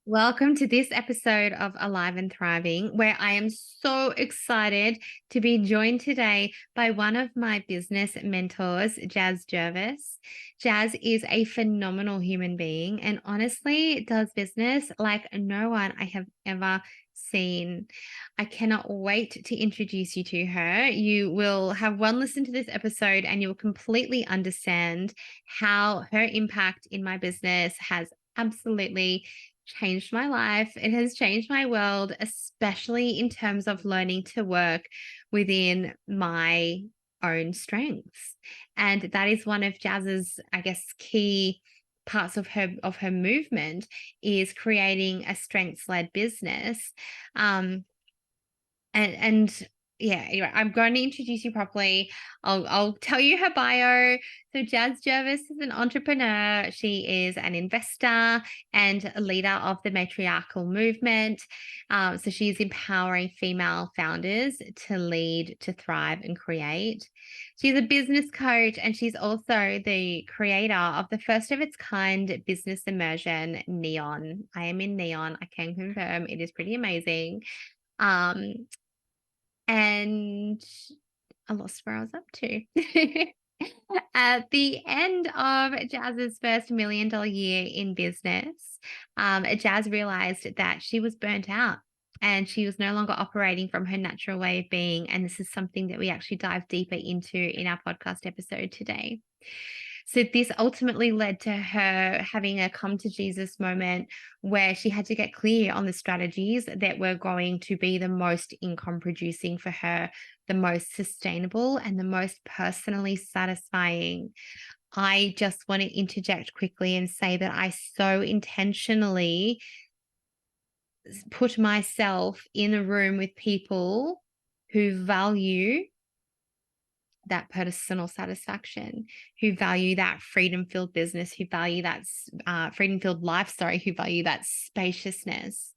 Welcome to this episode of Alive and Thriving, where I am so excited to be joined today by one of my business mentors, Jazze Jervis. Jazz is a phenomenal human being and honestly does business like no one I have ever seen. I cannot wait to introduce you to her. You will have one listen to this episode and you'll completely understand how her impact in my business has absolutely changed my life. It has changed my world, especially in terms of learning to work within my own strengths. And that is one of Jazz's, I guess, key parts of her movement is creating a strengths-led business. Um, and yeah, anyway, I'm going to introduce you properly. I'll tell you her bio. So Jazze Jervis is an entrepreneur. She is an investor and a leader of the Matriarchal movement. So she's empowering female founders to lead, to thrive, and create. She's a business coach, and she's also the creator of the first of its kind business immersion, Neon. I am in Neon. I can confirm it is pretty amazing. Um, and I lost where I was up to. At the end of Jazz's first $1 million year in business, Jazz realized that she was burnt out and she was no longer operating from her natural way of being. And this is something that we actually dive deeper into in our podcast episode today. So this ultimately led to her having a come to Jesus moment where she had to get clear on the strategies that were going to be the most income producing for her, the most sustainable and the most personally satisfying. I just want to interject quickly and say that I so intentionally put myself in a room with people who value that personal satisfaction, who value that freedom-filled business, who value that freedom-filled life, who value that spaciousness.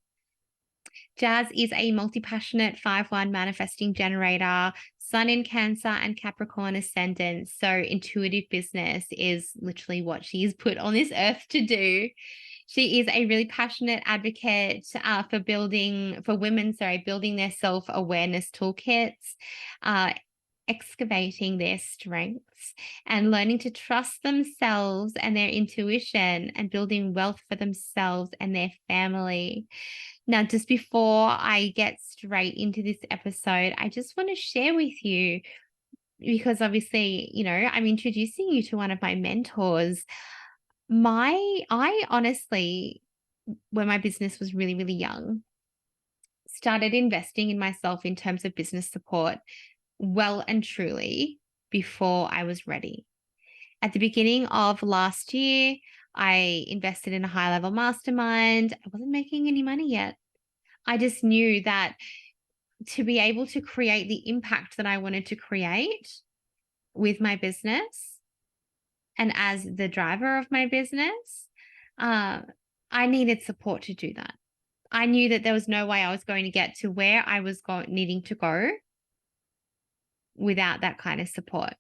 Jazz is a multi-passionate 5/1 manifesting generator, Sun in Cancer and Capricorn ascendant. So intuitive business is literally what she's put on this earth to do. She is a really passionate advocate for building their self-awareness toolkits, excavating their strengths and learning to trust themselves and their intuition and building wealth for themselves and their family. Now, just before I get straight into this episode, I just want to share with you, because obviously, I'm introducing you to one of my mentors. I honestly, when my business was really, really young, started investing in myself in terms of business support well and truly before I was ready. At the beginning of last year, I invested in a high level mastermind. I wasn't making any money yet. I just knew that to be able to create the impact that I wanted to create with my business and as the driver of my business, I needed support to do that. I knew that there was no way I was going to get to where I was needing to go without that kind of support.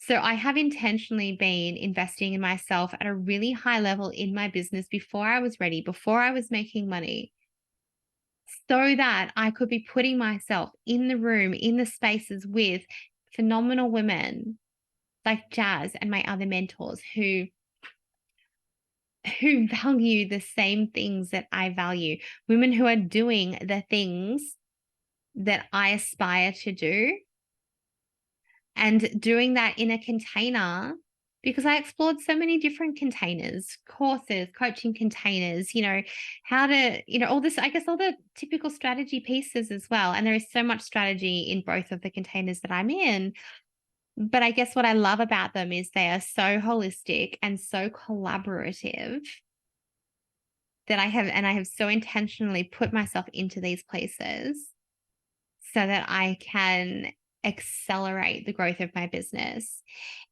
So I have intentionally been investing in myself at a really high level in my business before I was ready, before I was making money, so that I could be putting myself in the room, in the spaces with phenomenal women like Jazz and my other mentors who value the same things that I value, women who are doing the things that I aspire to do and doing that in a container, because I explored so many different containers, courses, coaching containers, how to, all this, I guess all the typical strategy pieces as well. And there is so much strategy in both of the containers that I'm in. But I guess what I love about them is they are so holistic and so collaborative that I have so intentionally put myself into these places so that I can accelerate the growth of my business.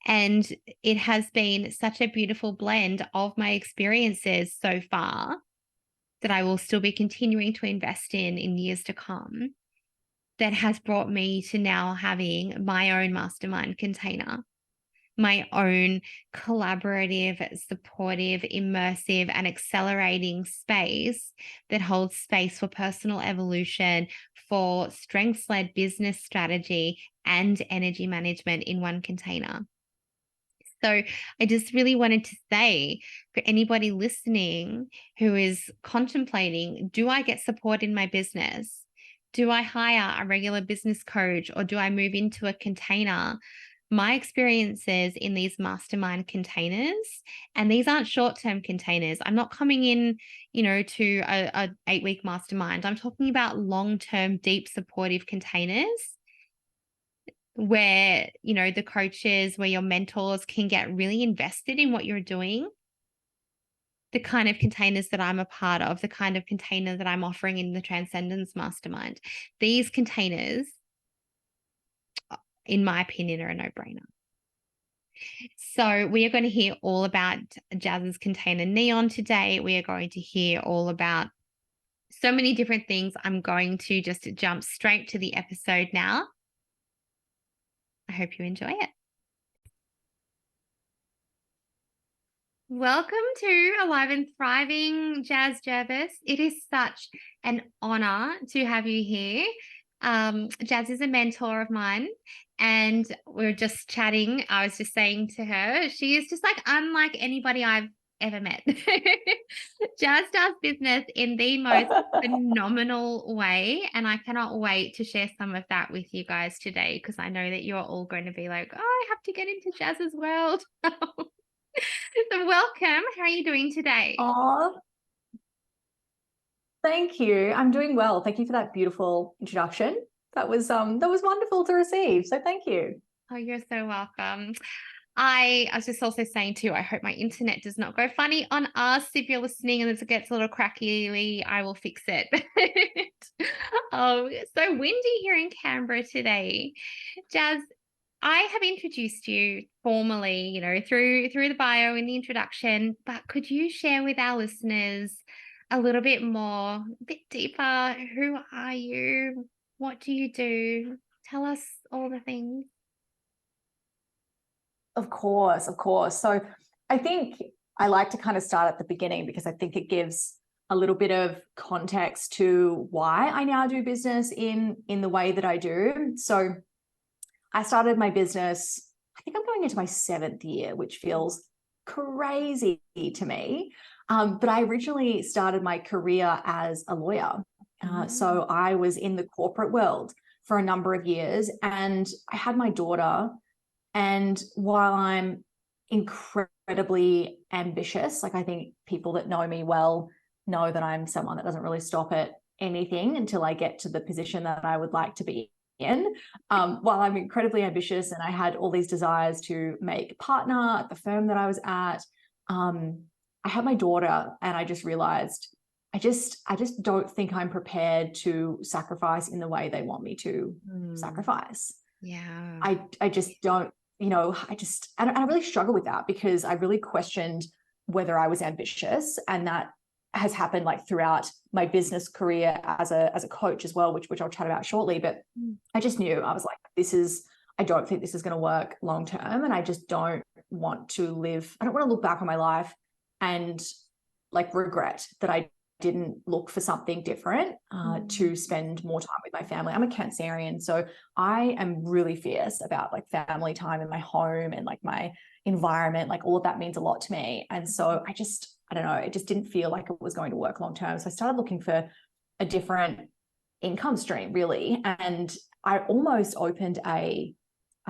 And it has been such a beautiful blend of my experiences so far that I will still be continuing to invest in years to come, that has brought me to now having my own mastermind container. my own collaborative, supportive, immersive, and accelerating space that holds space for personal evolution, for strengths-led business strategy, and energy management in one container. So I just really wanted to say, for anybody listening who is contemplating, do I get support in my business? Do I hire a regular business coach, or do I move into a container? My experiences in these mastermind containers, and these aren't short-term containers. I'm not coming in, to a 8-week mastermind. I'm talking about long-term, deep, supportive containers where, the coaches, where your mentors can get really invested in what you're doing. The kind of containers that I'm a part of, the kind of container that I'm offering in the Transcendence Mastermind. These containers, in my opinion, are a no-brainer. So we are going to hear all about Jazze's container Neon today. We are going to hear all about so many different things. I'm going to just jump straight to the episode now. I hope you enjoy it. Welcome to Alive and Thriving, Jazze Jervis. It is such an honor to have you here. Jazz is a mentor of mine, and we were just chatting. I was just saying to her, she is just like unlike anybody I've ever met. Jazz does business in the most phenomenal way, and I cannot wait to share some of that with you guys today, because I know that you're all going to be like, oh, I have to get into Jazz's world. So welcome. How are you doing today? Oh, thank you. I'm doing well. Thank you for that beautiful introduction. That was wonderful to receive. So thank you. Oh, you're so welcome. I was just also saying too, I hope my internet does not go funny on us. If you're listening and it gets a little cracky, I will fix it. So windy here in Canberra today. Jazz, I have introduced you formally, through the bio in the introduction, but could you share with our listeners a little bit more, a bit deeper? Who are you? What do you do? Tell us all the things. Of course, of course. So I think I like to kind of start at the beginning, because I think it gives a little bit of context to why I now do business in the way that I do. So I started my business, I think I'm going into my 7th year, which feels crazy to me. But I originally started my career as a lawyer. So I was in the corporate world for a number of years, and I had my daughter. And while I'm incredibly ambitious, like I think people that know me well know that I'm someone that doesn't really stop at anything until I get to the position that I would like to be in. While I'm incredibly ambitious and I had all these desires to make a partner at the firm that I was at, I had my daughter, and I just realized I just don't think I'm prepared to sacrifice in the way they want me to sacrifice. Yeah. I just don't, I really struggle with that, because I really questioned whether I was ambitious, and that has happened like throughout my business career as a coach as well, which I'll chat about shortly. But I just knew, I was like, I don't think this is going to work long term, and I just don't want to look back on my life and like regret that I didn't look for something different to spend more time with my family. I'm a Cancerian, so I am really fierce about like family time in my home and like my environment. Like all of that means a lot to me. And so I don't know, it just didn't feel like it was going to work long term. So I started looking for a different income stream, really. And I almost opened I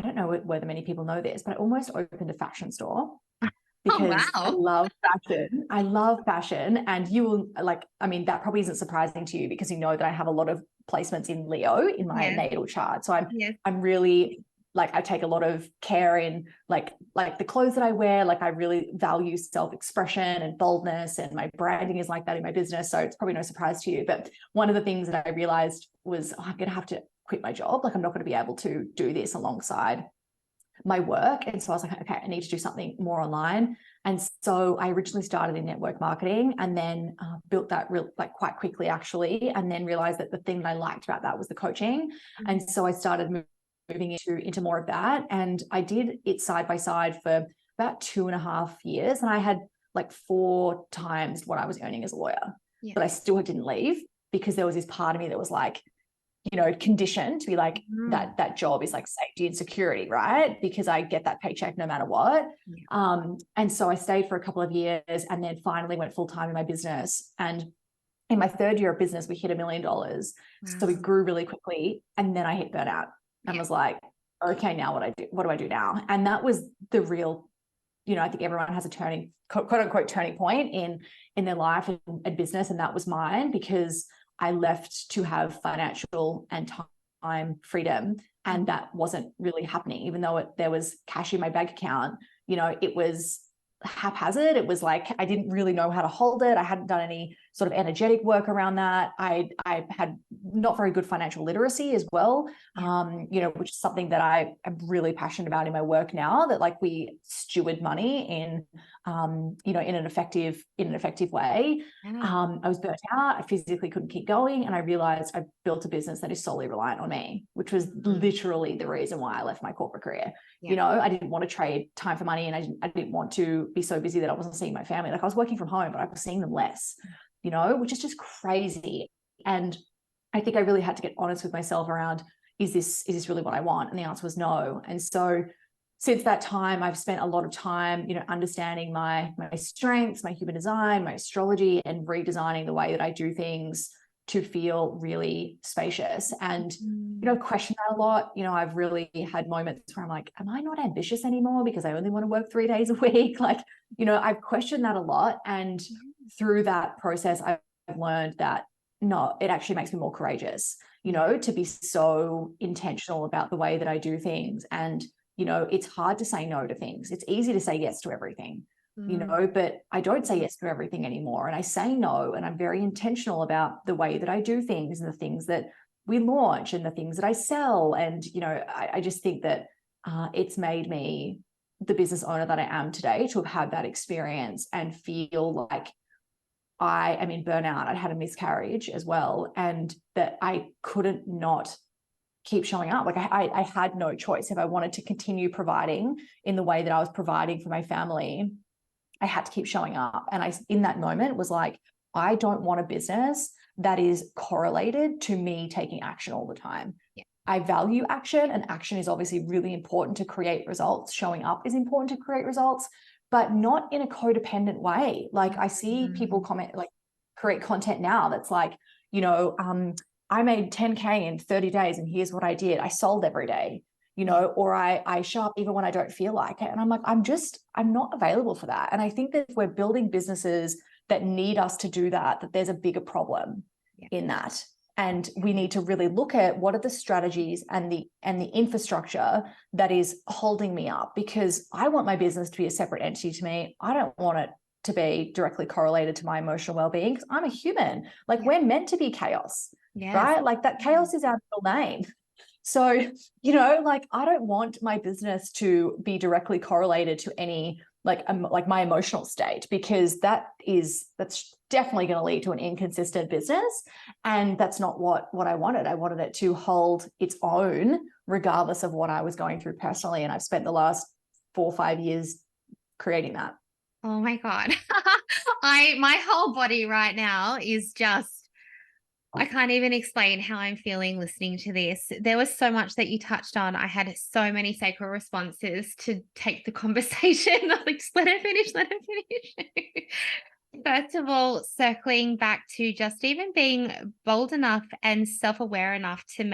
don't know whether many people know this, but I almost opened a fashion store, because I love fashion. I love fashion. And you will that probably isn't surprising to you, because you know that I have a lot of placements in Leo in my natal chart. So I'm really I take a lot of care in like the clothes that I wear. Like I really value self-expression and boldness, and my branding is like that in my business. So it's probably no surprise to you. But one of the things that I realized was, I'm going to have to quit my job. Like I'm not going to be able to do this alongside my work. And so I was like, okay, I need to do something more online. And so I originally started in network marketing, and then built that quite quickly actually, and then realized that the thing that I liked about that was the coaching. And so I started moving into more of that. And I did it side by side for about 2.5 years. And I had like 4 times what I was earning as a lawyer, but I still didn't leave because there was this part of me that was like, conditioned to be like, that job is like safety and security, right? Because I get that paycheck no matter what. And so I stayed for a couple of years and then finally went full-time in my business. And in my 3rd year of business, we hit $1 million. So we grew really quickly. And then I hit burnout and was like, okay, now what do I do now? And that was the real, I think everyone has a quote unquote turning point in their life and business. And that was mine, because I left to have financial and time freedom. And that wasn't really happening, even though there was cash in my bank account. It was haphazard. It was like, I didn't really know how to hold it. I hadn't done any sort of energetic work around that. I had not very good financial literacy as well, which is something that I am really passionate about in my work now, that like we steward money in an effective way. I was burnt out. I physically couldn't keep going. And I realized I built a business that is solely reliant on me, which was literally the reason why I left my corporate career. I didn't want to trade time for money, and I didn't want to be so busy that I wasn't seeing my family. Like I was working from home, but I was seeing them less, which is just crazy. And I think I really had to get honest with myself around, is this really what I want? And the answer was no. And so since that time, I've spent a lot of time, understanding my strengths, my human design, my astrology, and redesigning the way that I do things to feel really spacious. And, question that a lot. I've really had moments where I'm like, am I not ambitious anymore because I only want to work 3 days a week? Like, I've questioned that a lot. And through that process, I've learned that no, it actually makes me more courageous, to be so intentional about the way that I do things. And, it's hard to say no to things. It's easy to say yes to everything, but I don't say yes to everything anymore. And I say no, and I'm very intentional about the way that I do things and the things that we launch and the things that I sell. And, I just think that it's made me the business owner that I am today, to have had that experience and feel like I am in burnout. I had a miscarriage as well, and that I couldn't not keep showing up. Like I had no choice. If I wanted to continue providing in the way that I was providing for my family, I had to keep showing up. And I, in that moment, was like, I don't want a business that is correlated to me taking action all the time. I value action, and action is obviously really important to create results. Showing up is important to create results, but not in a codependent way. Like I see people create content now that's like, I made 10K in 30 days and here's what I did. I sold every day, or I show up even when I don't feel like it. And I'm like, I'm not available for that. And I think that if we're building businesses that need us to do that there's a bigger problem in that. And we need to really look at what are the strategies and the infrastructure that is holding me up, because I want my business to be a separate entity to me. I don't want it to be directly correlated to my emotional well-being, because I'm a human. Like we're meant to be chaos, right? Like that chaos is our middle name. So, I don't want my business to be directly correlated to any like my emotional state, because that's definitely going to lead to an inconsistent business. And that's not what I wanted. I wanted it to hold its own regardless of what I was going through personally. And I've spent the last 4 or 5 years creating that. Oh my God. My whole body right now is just, I can't even explain how I'm feeling listening to this. There was so much that you touched on. I had so many sacral responses to take the conversation. I was like, just let her finish. First of all, circling back to just even being bold enough and self-aware enough to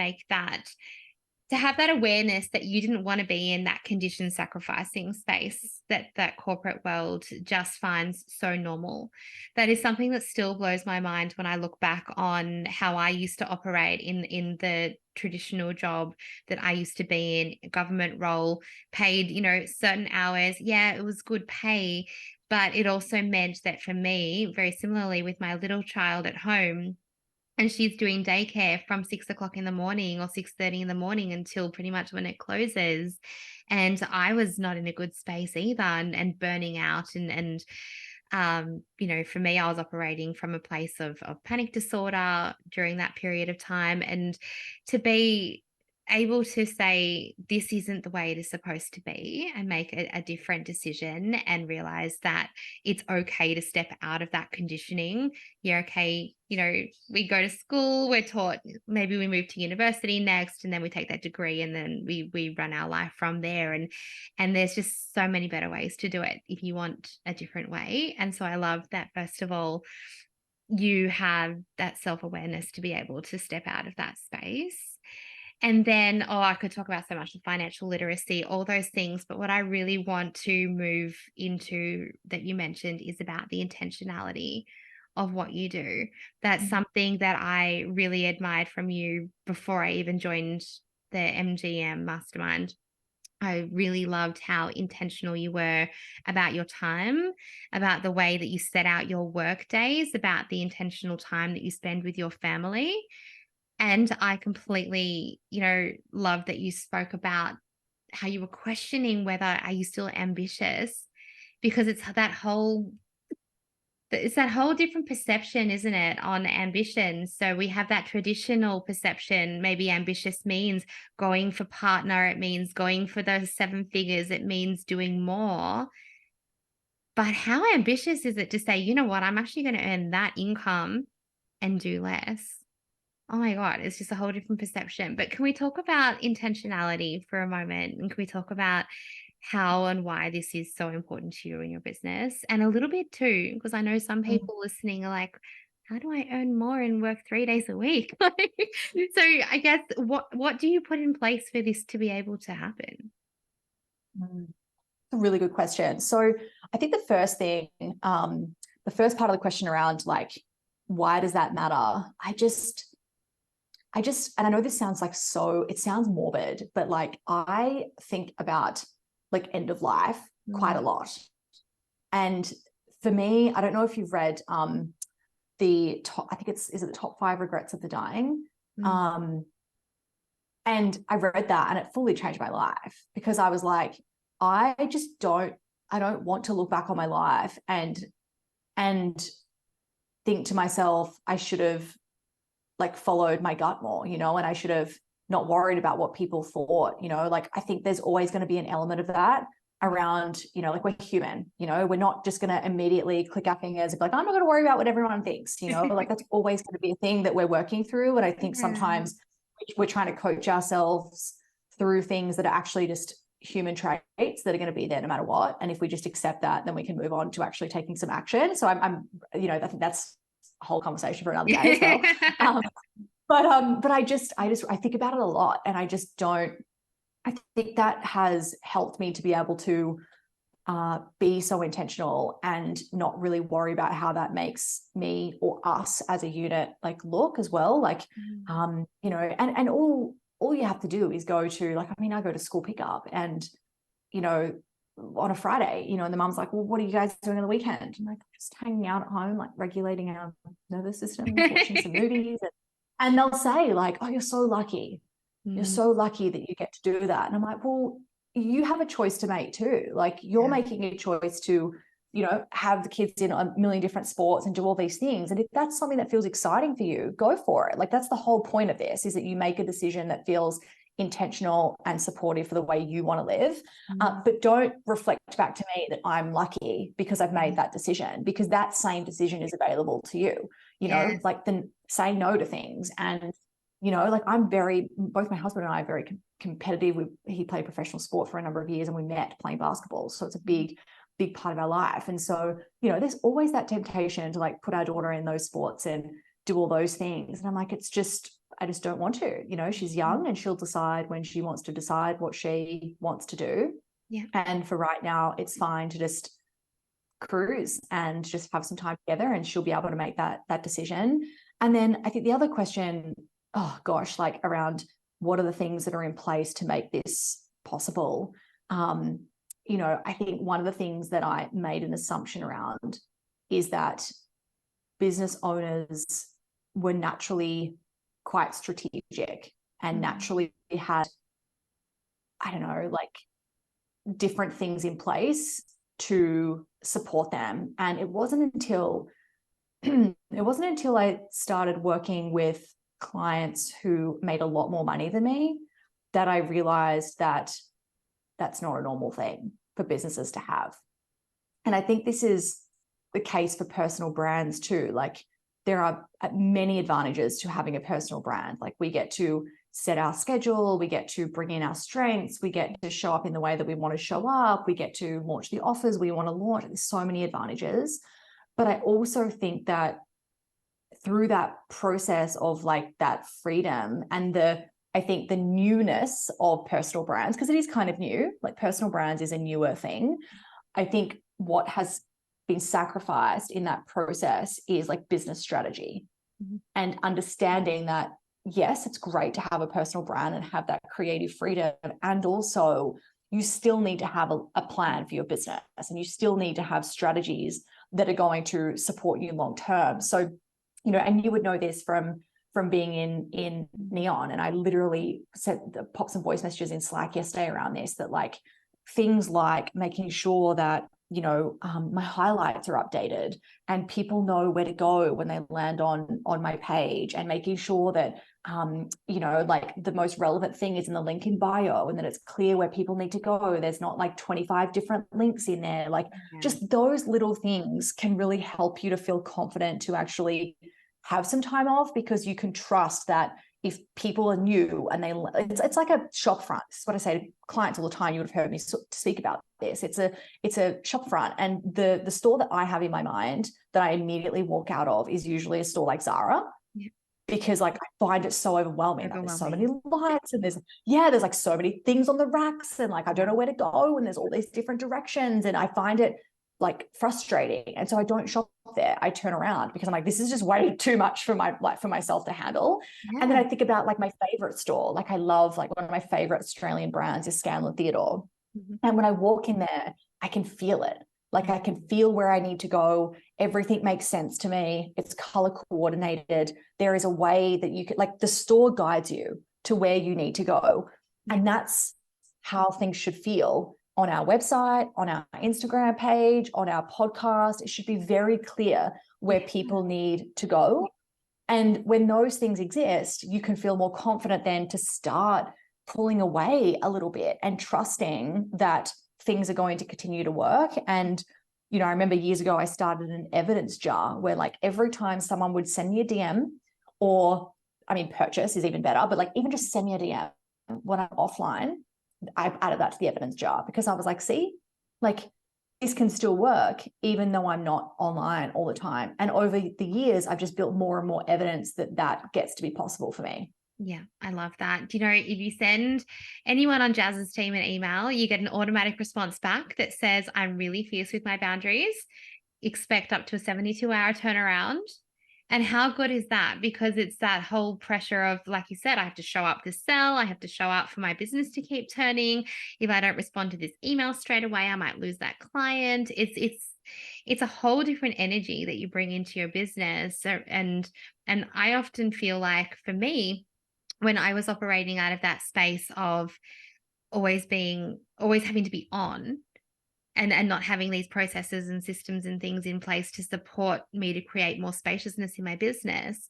have that awareness that you didn't want to be in that condition sacrificing space that corporate world just finds so normal. That is something that still blows my mind when I look back on how I used to operate in the traditional job that I used to be in, government role, paid, certain hours. Yeah, it was good pay, but it also meant that for me, very similarly with my little child at home, and she's doing daycare from 6 o'clock in the morning or 6:30 in the morning until pretty much when it closes. And I was not in a good space either, and burning out. And for me, I was operating from a place of panic disorder during that period of time. And to be able to say this isn't the way it is supposed to be and make a different decision and realize that it's okay to step out of that conditioning. You're okay. We go to school, we're taught, maybe we move to university next, and then we take that degree, and then we run our life from there. And there's just so many better ways to do it if you want a different way. And so I love that, first of all, you have that self-awareness to be able to step out of that space. And then, I could talk about so much of financial literacy, all those things. But what I really want to move into that you mentioned is about the intentionality of what you do. That's something that I really admired from you before I even joined the MGM mastermind. I really loved how intentional you were about your time, about the way that you set out your work days, about the intentional time that you spend with your family. And I completely, love that you spoke about how you were questioning whether are you still ambitious, because it's that whole different perception, isn't it, on ambition. So we have that traditional perception. Maybe ambitious means going for partner. It means going for those 7 figures. It means doing more. But how ambitious is it to say, you know what, I'm actually going to earn that income and do less? Oh my God, it's just a whole different perception. But can we talk about intentionality for a moment? And can we talk about how and why this is so important to you in your business? And a little bit too, because I know some people listening are like, how do I earn more and work 3 days a week? So I guess what do you put in place for this to be able to happen? A really good question. So I think the first thing, the first part of the question around like, why does that matter? And I know this sounds like it sounds morbid, but like I think about like end of life quite a lot. And for me, I don't know if you've read the top, I think is it the top 5 regrets of the dying? And I read that and it fully changed my life, because I was like, I don't want to look back on my life and think to myself, I should have like followed my gut more, and I should have not worried about what people thought, like I think there's always going to be an element of that around, like we're human, we're not just going to immediately click our fingers and be like, I'm not going to worry about what everyone thinks, like that's always going to be a thing that we're working through. And I think sometimes we're trying to coach ourselves through things that are actually just human traits that are going to be there no matter what. And if we just accept that, then we can move on to actually taking some action. So I'm I think that's a whole conversation for another day as well. But I think about it a lot, and I think that has helped me to be able to be so intentional and not really worry about how that makes me or us as a unit like look as well. Like, and all you have to do is go to, like, I go to school pickup and, on a Friday, and the mum's like, well, what are you guys doing on the weekend? I'm like, just hanging out at home, like regulating our nervous system, watching some movies. And they'll say like, oh, you're so lucky. You're so lucky that you get to do that. And I'm like, well, you have a choice to make too. Like you're making a choice to, have the kids in a million different sports and do all these things. And if that's something that feels exciting for you, go for it. Like that's the whole point of this, is that you make a decision that feels intentional and supportive for the way you want to live. But don't reflect back to me that I'm lucky because I've made that decision, because that same decision is available to you, like then say no to things. And, like both my husband and I are very competitive. He played professional sport for a number of years and we met playing basketball. So it's a big part of our life. And so, there's always that temptation to like put our daughter in those sports and do all those things. And I'm like, I just don't want to, she's young and she'll decide when she wants to decide what she wants to do. Yeah. And for right now, it's fine to just cruise and just have some time together, and she'll be able to make that decision. And then I think the other question, like around what are the things that are in place to make this possible? I think one of the things that I made an assumption around is that business owners were naturally quite strategic and naturally had, like different things in place to support them. And it wasn't until I started working with clients who made a lot more money than me that I realized that that's not a normal thing for businesses to have. And I think this is the case for personal brands too. Like, there are many advantages to having a personal brand. Like, we get to set our schedule, we get to bring in our strengths, we get to show up in the way that we want to show up, we get to launch the offers we want to launch. There's so many advantages. But I also think that through that process of like that freedom and I think the newness of personal brands, because it is kind of new, like personal brands is a newer thing. I think what has been sacrificed in that process is like business strategy, and understanding that, yes, it's great to have a personal brand and have that creative freedom. And also you still need to have a plan for your business, and you still need to have strategies that are going to support you long term. So, and you would know this from being in Neon. And I literally popped some voice messages in Slack yesterday around this, that like things like making sure that, my highlights are updated and people know where to go when they land on my page, and making sure that, like the most relevant thing is in the link in bio, and that it's clear where people need to go. There's not like 25 different links in there. Like, just those little things can really help you to feel confident to actually have some time off, because you can trust that if people are new and it's like a shop front. This is what I say to clients all the time. You would have heard me speak about this. It's a shop front, and the store that I have in my mind that I immediately walk out of is usually a store like Zara, because like I find it so overwhelming. Like, there's so many lights, and there's like so many things on the racks, and like I don't know where to go, and there's all these different directions, and I find it like frustrating. And so I don't shop there. I turn around, because I'm like, this is just way too much for myself to handle. And then I think about like my favorite store. Like, I love, like, one of my favorite Australian brands is Scanlan Theodore. And when I walk in there, I can feel it. Like, I can feel where I need to go. Everything makes sense to me. It's color coordinated. There is a way that you could, like, the store guides you to where you need to go. And that's how things should feel on our website, on our Instagram page, on our podcast. It should be very clear where people need to go. And when those things exist, you can feel more confident then to start pulling away a little bit and trusting that things are going to continue to work. And, I remember years ago, I started an evidence jar where, like, every time someone would send me a DM, or, purchase is even better, but like even just send me a DM when I'm offline, I added that to the evidence jar, because I was like, see, like, this can still work even though I'm not online all the time. And over the years, I've just built more and more evidence that gets to be possible for me. Yeah, I love that. If you send anyone on Jazze's team an email, you get an automatic response back that says, I'm really fierce with my boundaries. Expect up to a 72-hour turnaround. And how good is that? Because it's that whole pressure of, like you said, I have to show up to sell. I have to show up for my business to keep turning. If I don't respond to this email straight away, I might lose that client. It's a whole different energy that you bring into your business. And I often feel like, for me, when I was operating out of that space of always having to be on, and not having these processes and systems and things in place to support me to create more spaciousness in my business,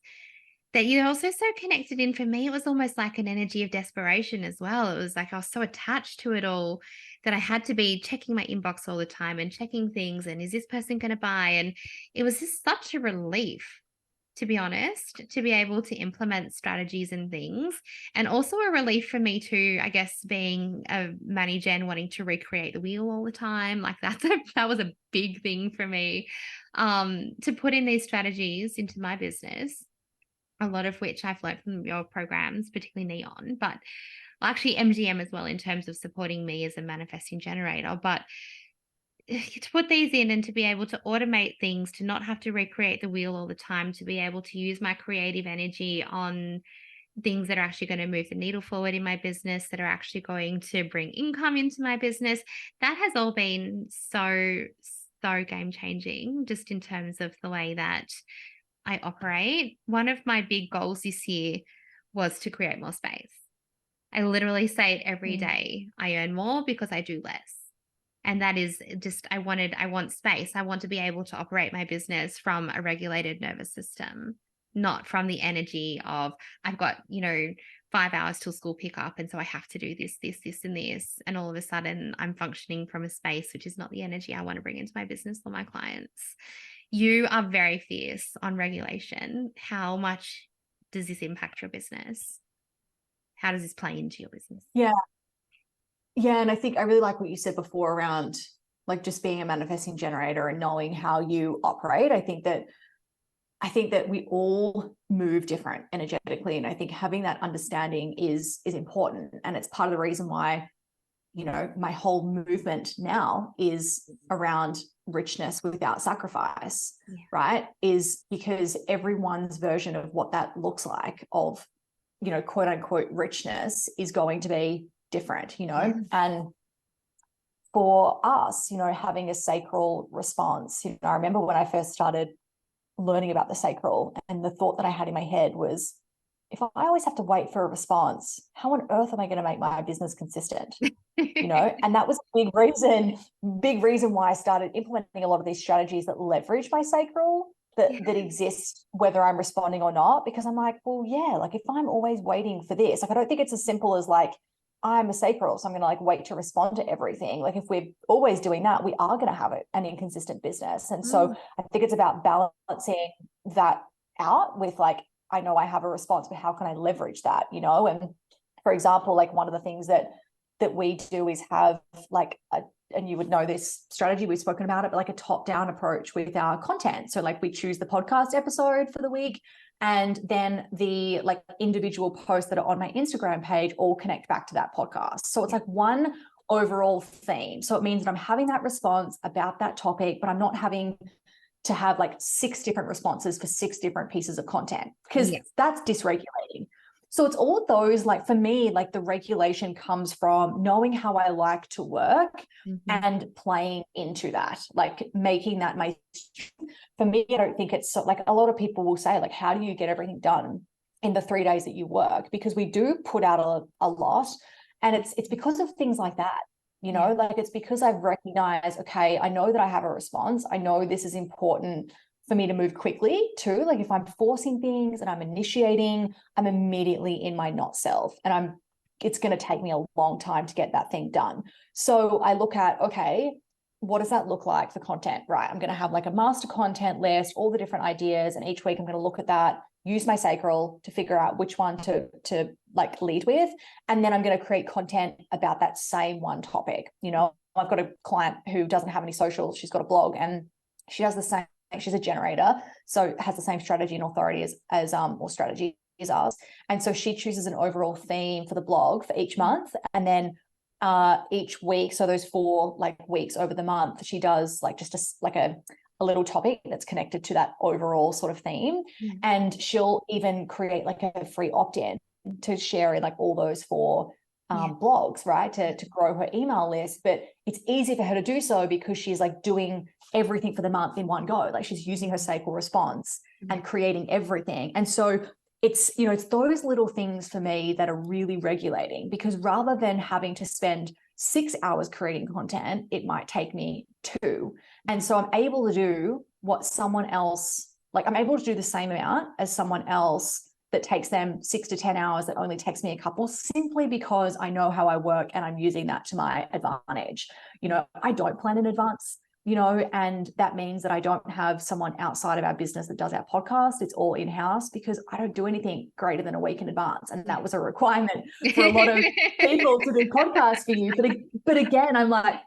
that you're also so connected in. For me, it was almost like an energy of desperation as well. It was like I was so attached to it all that I had to be checking my inbox all the time and checking things, and is this person going to buy? And it was just such a relief, to be honest, to be able to implement strategies and things. And also a relief for me too, I guess, being a manager and wanting to recreate the wheel all the time. Like that was a big thing for me, to put in these strategies into my business, a lot of which I've learned from your programs, particularly Neon, but actually MGM as well, in terms of supporting me as a manifesting generator. But to put these in and to be able to automate things, to not have to recreate the wheel all the time, to be able to use my creative energy on things that are actually going to move the needle forward in my business, that are actually going to bring income into my business, that has all been so game changing, just in terms of the way that I operate. One of my big goals this year was to create more space. I literally say it every day. I earn more because I do less. And that is just, I want space. I want to be able to operate my business from a regulated nervous system, not from the energy of, I've got, 5 hours till school pickup. And so I have to do this, this, this, and this. And all of a sudden I'm functioning from a space which is not the energy I want to bring into my business or my clients. You are very fierce on regulation. How much does this impact your business? How does this play into your business? Yeah. Yeah. And I think I really like what you said before around like just being a manifesting generator and knowing how you operate. I think that we all move different energetically. And I think having that understanding is important. And it's part of the reason why, you know, my whole movement now is around richness without sacrifice, right? Is because everyone's version of what that looks like of, you know, quote unquote richness is going to be different, you know, and for us, you know, having a sacral response, you know, I remember when I first started learning about the sacral, and the thought that I had in my head was, if I always have to wait for a response, how on earth am I going to make my business consistent? You know, and that was a big reason why I started implementing a lot of these strategies that leverage my sacral, that exist whether I'm responding or not, because I'm like, well, yeah, like if I'm always waiting for this, like I don't think it's as simple as like, I'm a sacral, so I'm going to like wait to respond to everything. Like if we're always doing that, we are going to have an inconsistent business. And so I think it's about balancing that out with like, I know I have a response, but how can I leverage that, you know? And for example, like one of the things that we do is have like and you would know this strategy, we've spoken about it, but like a top-down approach with our content. So like we choose the podcast episode for the week, and then the like individual posts that are on my Instagram page all connect back to that podcast. So it's like one overall theme. So it means that I'm having that response about that topic, but I'm not having to have like 6 different responses for 6 different pieces of content, because that's dysregulating. So it's all of those, like for me, like the regulation comes from knowing how I like to work and playing into that, like making that my, for me, I don't think it's so, like a lot of people will say like, how do you get everything done in the 3 days that you work? Because we do put out a lot, and it's because of things like that. You know, like it's because I've recognized, okay, I know that I have a response. I know this is important for me to move quickly too. Like if I'm forcing things and I'm initiating, I'm immediately in my not self, and it's going to take me a long time to get that thing done. So I look at, okay, what does that look like for content? Right. I'm going to have like a master content list, all the different ideas. And each week I'm going to look at that, use my sacral to figure out which one to like lead with. And then I'm going to create content about that same one topic. You know, I've got a client who doesn't have any socials. She's got a blog, and she does the same. She's a generator, so has the same strategy and authority or strategy as us. And so she chooses an overall theme for the blog for each month. And then each week, so those 4 like weeks over the month, she does like just a little topic that's connected to that overall sort of theme. And she'll even create like a free opt-in to share in like all those 4 blogs, right, to grow her email list. But it's easy for her to do so because she's like doing everything for the month in one go. Like she's using her sacral response and creating everything. And so it's, you know, it's those little things for me that are really regulating, because rather than having to spend 6 hours creating content, it might take me 2. And so I'm able to do what someone else, like I'm able to do the same amount as someone else that takes them 6 to 10 hours that only takes me a couple, simply because I know how I work and I'm using that to my advantage. You know, I don't plan in advance, you know, and that means that I don't have someone outside of our business that does our podcast. It's all in-house, because I don't do anything greater than a week in advance. And that was a requirement for a lot of people to do podcasts for you. But again, I'm like,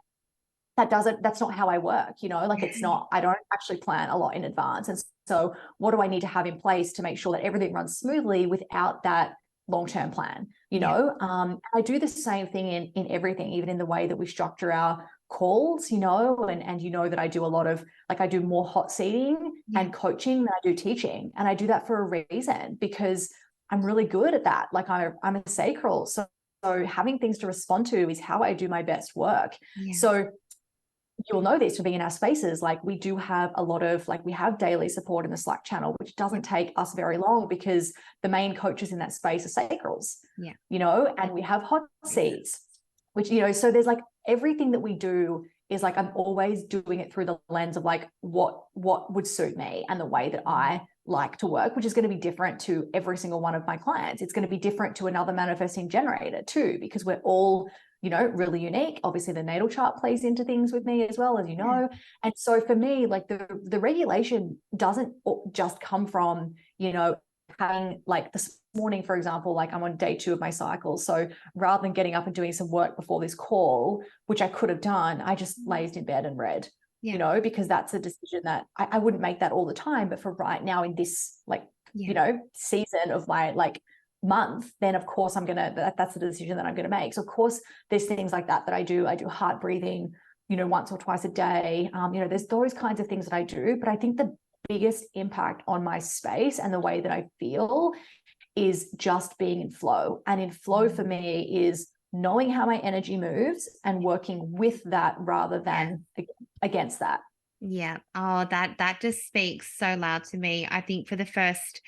that's not how I work, you know, like it's not, I don't actually plan a lot in advance. And so what do I need to have in place to make sure that everything runs smoothly without that long-term plan, you know? I do the same thing in everything, even in the way that we structure our calls, you know, and you know that I do a lot of, like I do more hot seating and coaching than I do teaching. And I do that for a reason, because I'm really good at that. Like I'm a sacral. So having things to respond to is how I do my best work. So you'll know this from being in our spaces. Like we do have a lot of, like we have daily support in the Slack channel, which doesn't take us very long, because the main coaches in that space are sacrals, you know, and we have hot seats, which, you know, so there's like everything that we do is like I'm always doing it through the lens of like what would suit me and the way that I like to work, which is going to be different to every single one of my clients. It's going to be different to another manifesting generator too, because we're all, you know, really unique. Obviously the natal chart plays into things with me as well, as you know. And so for me, like the regulation doesn't just come from, you know, having like this morning, for example, like I'm on day 2 of my cycle. So rather than getting up and doing some work before this call, which I could have done, I just lazed in bed and read, you know, because that's a decision that I wouldn't make that all the time. But for right now in this, like, you know, season of my like month, then of course I'm going to, that's the decision that I'm going to make. So of course there's things like that I do heart breathing, you know, once or twice a day. You know, there's those kinds of things that I do, but I think the biggest impact on my space and the way that I feel is just being in flow. And in flow for me is knowing how my energy moves and working with that rather than against that. Yeah. Oh, that just speaks so loud to me. I think for the first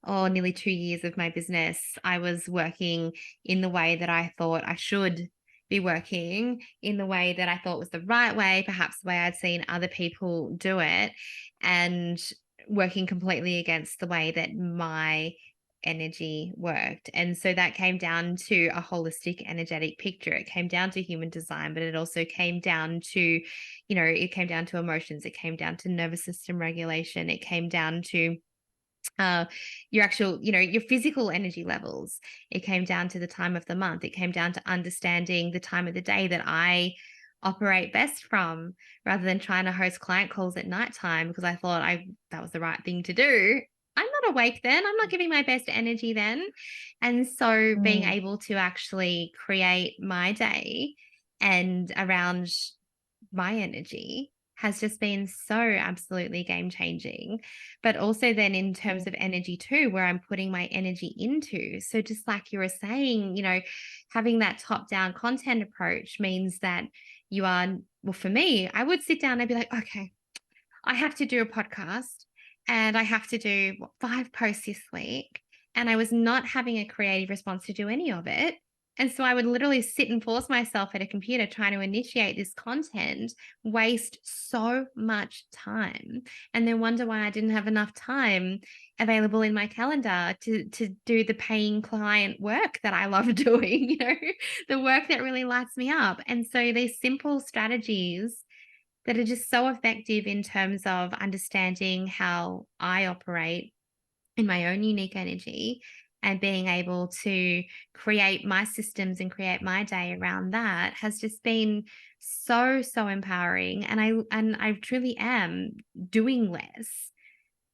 nearly 2 years of my business, I was working in the way that I thought I should be working, in the way that I thought was the right way, perhaps the way I'd seen other people do it, and working completely against the way that my energy worked. And so that came down to a holistic energetic picture. It came down to human design, but it also came down to, you know, it came down to emotions. It came down to nervous system regulation. It came down to your actual, you know, your physical energy levels. It came down to the time of the month. It came down to understanding the time of the day that I operate best from, rather than trying to host client calls at nighttime because I thought that was the right thing to do. I'm not awake then. I'm not giving my best energy then. And so being able to actually create my day and around my energy has just been so absolutely game changing. But also then in terms of energy too, where I'm putting my energy into. So just like you were saying, you know, having that top down content approach means that you are, well, for me, I would sit down and be like, okay, I have to do a podcast and I have to do 5 posts this week. And I was not having a creative response to do any of it. And so I would literally sit and force myself at a computer trying to initiate this content, waste so much time, and then wonder why I didn't have enough time available in my calendar to do the paying client work that I love doing, you know, the work that really lights me up. And so these simple strategies that are just so effective in terms of understanding how I operate in my own unique energy and being able to create my systems and create my day around that has just been so empowering. And I truly am doing less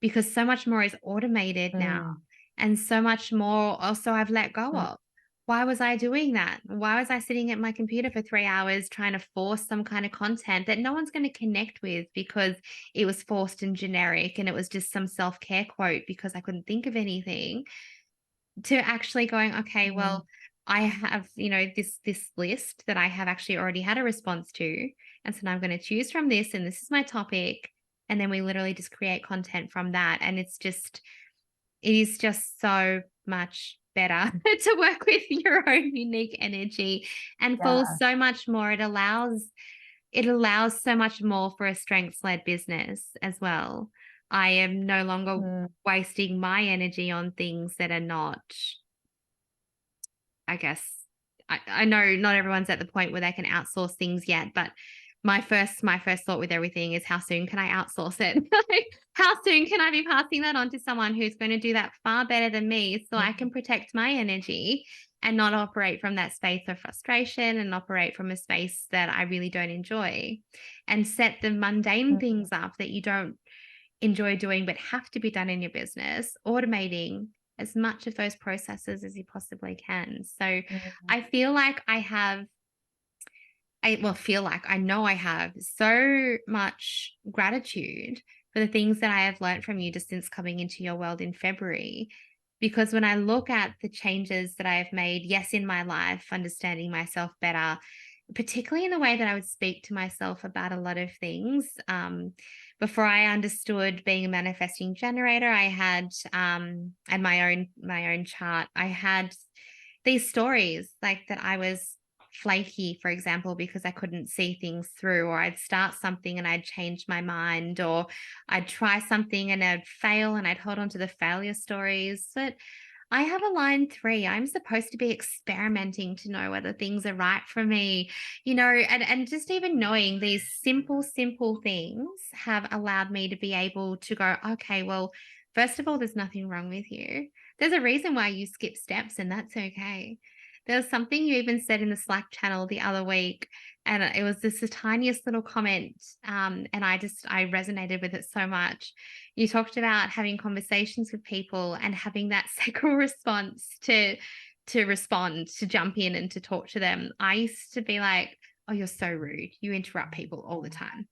because so much more is automated now, and so much more also I've let go of. Why was I doing that? Why was I sitting at my computer for 3 hours trying to force some kind of content that no one's going to connect with because it was forced and generic and it was just some self-care quote because I couldn't think of anything, to actually going, okay, well, I have, you know, this list that I have actually already had a response to. And so now I'm going to choose from this, and this is my topic. And then we literally just create content from that. And it is just so much better to work with your own unique energy and feel so much more. It allows so much more for a strengths-led business as well. I am no longer wasting my energy on things that are not, I guess, I know not everyone's at the point where they can outsource things yet, but my first thought with everything is, how soon can I outsource it? Like, how soon can I be passing that on to someone who's going to do that far better than me, so I can protect my energy and not operate from that space of frustration and operate from a space that I really don't enjoy, and set the mundane things up that you don't enjoy doing but have to be done in your business, automating as much of those processes as you possibly can. So I feel like I know I have so much gratitude for the things that I have learned from you just since coming into your world in February. Because when I look at the changes that I have made, yes, in my life, understanding myself better, particularly in the way that I would speak to myself about a lot of things. Before I understood being a manifesting generator, I had, and my own chart, I had these stories like that I was flaky, for example, because I couldn't see things through, or I'd start something and I'd change my mind, or I'd try something and I'd fail and I'd hold on to the failure stories. But I have a line 3. I'm supposed to be experimenting to know whether things are right for me, and just even knowing these simple things have allowed me to be able to go, okay, well, first of all, there's nothing wrong with you. There's a reason why you skip steps, and that's okay. There was something you even said in the Slack channel the other week, and it was just the tiniest little comment. And I resonated with it so much. You talked about having conversations with people and having that sacral response to respond, to jump in and to talk to them. I used to be like, oh, you're so rude. You interrupt people all the time.